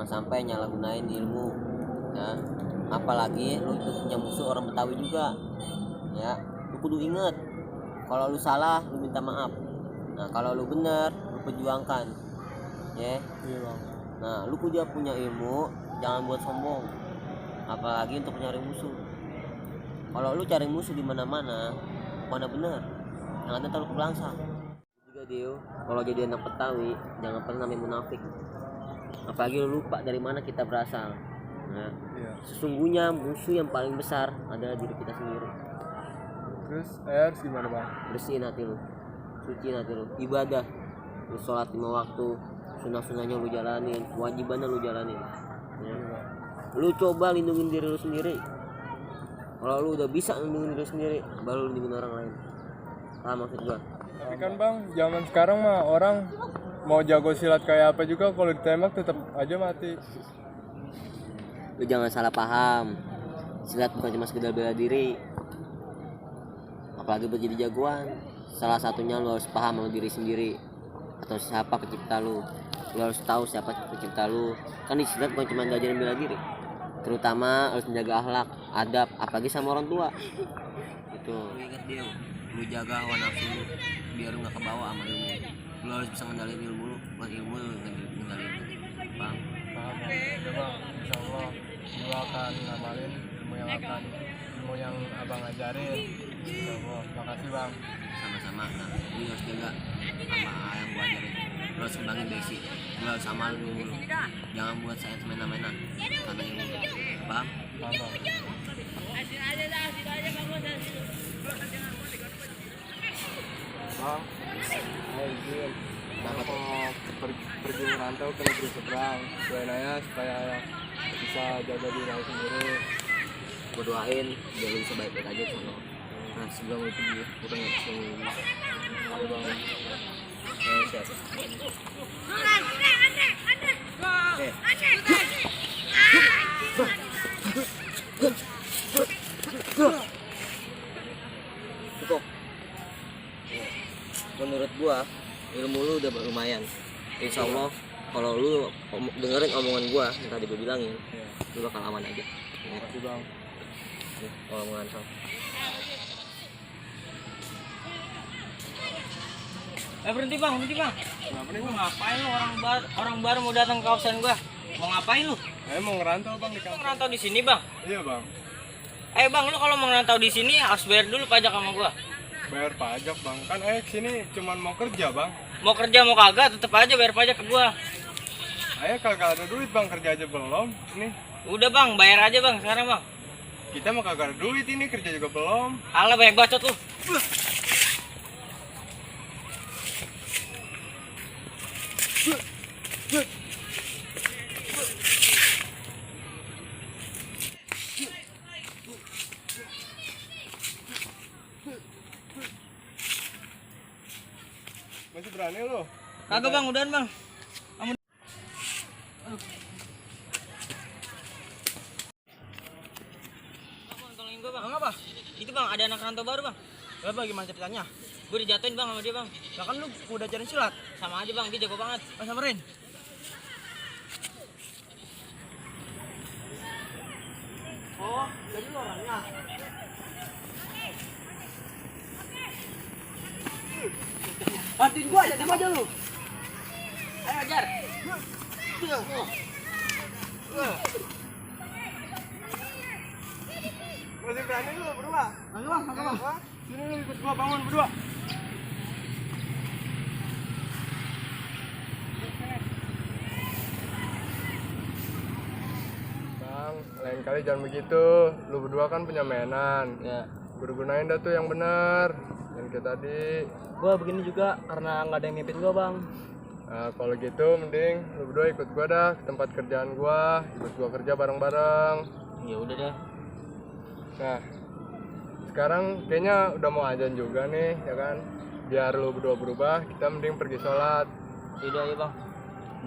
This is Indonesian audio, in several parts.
jangan sampai nyalahgunain ilmu ya, apalagi lu punya musuh orang Betawi juga ya. Lu kudu inget, kalau lu salah lu minta maaf, nah kalau lu bener lu perjuangkan ya. Iya bang. Nah lu kudu punya ilmu, jangan buat sombong, apalagi untuk nyari musuh. Kalau lu cari musuh di mana-mana mana bener, yang ada terlalu belangsa juga Dio. Kalau jadi anak Betawi jangan pernah main munafik, apalagi lu lupa dari mana kita berasal. Nah, Iya. sesungguhnya musuh yang paling besar adalah diri kita sendiri. Terus harus gimana bang? Bersihin hati lu, suciin hati lu, ibadah, lu sholat 5 waktu, sunnah-sunnahnya lu jalanin, kewajibannya lu jalanin ya. Iya bang. Lu coba lindungin diri lu sendiri. Kalau lu udah bisa lindungin diri lu sendiri, baru lu lindungin orang lain. Paham maksud gua? Tapi kan bang, zaman sekarang mah orang mau jago silat kayak apa juga kalau ditembak tetap aja mati. Lu jangan salah paham, silat bukan cuma sekedar bela diri, apalagi buat jadi jagoan. Salah satunya lu harus paham sama diri sendiri atau siapa pencipta lu. Lu harus tahu siapa pencipta lu. Kan di silat bukan cuma ngajarin bela diri, terutama harus menjaga akhlak, adab, apalagi sama orang tua. Itu. Lu ingat dia, lu jaga hawa nafsu lu biar lu nggak kebawa sama ilmu. Lu harus bisa ngendalin ilmu lu, bukan ilmu lu ngendalin. Paham? Paham bang. Ya bang, insya Allah gua akan ngamalin ilmu yang abang ajarin. Insya Allah. Makasih bang. Sama-sama. Nah, lu harus jaga sama yang gua ajarin. Lu harus kembangin basic, lu harus amalin ilmu lu. Jangan buat saya semena-mena karena ilmu. Paham? Paham bang. Bang, saya izin. Saya mau pergi merantau ke negeri seberang. Doain aja supaya bisa jaga diri saya sendiri. Gua doain biar lu bisa baik-baik aja di sana. Nah, sebelum lu pergi, gua pengen ngasih lu. Oke bang. Siap. Cukup. Menurut gua ilmu lu udah lumayan. Insya Allah kalau lu dengerin omongan gua yang tadi gua bilangin, Iya. lu bakal aman aja. Makasih bang. Kalau omongan Sal. Berhenti bang. Kenapa nih bang? Ngapain lu orang baru mau datang ke kawasan gua? Mau ngapain lu? Saya mau ngerantau bang di Lu kampung. ngerantau di sini bang? Iya bang. Bang, lu kalau mau ngerantau di sini harus bayar dulu pajak sama gua. Bayar pajak bang. Kan sini cuman mau kerja bang. Mau kerja mau kagak tetep aja bayar pajak ke gua. Ayah kagak ada duit bang, kerja aja belum. Nih Udah bang, bayar aja bang sekarang bang. kita mah kagak ada duit, ini kerja juga belum. Alah banyak bacot lu. Masih berani lo? Kagak bang, udahan bang. Tolongin gua bang. Apa? Itu bang, ada anak rantau baru bang. Apa gimana ceritanya? Gue dijatuhin bang sama dia bang. Lah kan lu udah ajarin silat. Sama aja bang, dia jago banget. Samperin. Oh, jadi lu orangnya. Bantuin gua aja, aja lu. Ayo ajar. Masih berani lo berdua? Ayo bang, bang. Sini lu ikut gua bangun berdua. Bang, lain kali jangan begitu. Lu berdua kan punya mainan. Ya, Gunain dah tuh yang bener. Yang kayak tadi. Gua begini juga karena nggak ada yang mimpin gua bang. Nah, kalau gitu mending lu berdua ikut gua dah ke tempat kerjaan gua. Ikut gua kerja bareng-bareng. Ya udah dah. Nah, sekarang kayaknya udah mau azan juga nih, ya kan? Biar lu berdua berubah, kita mending pergi sholat. Yaudah ya bang.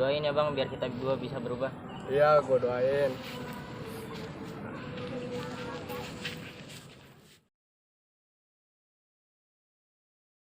Doain ya bang biar kita berdua bisa berubah. Iya, gua doain.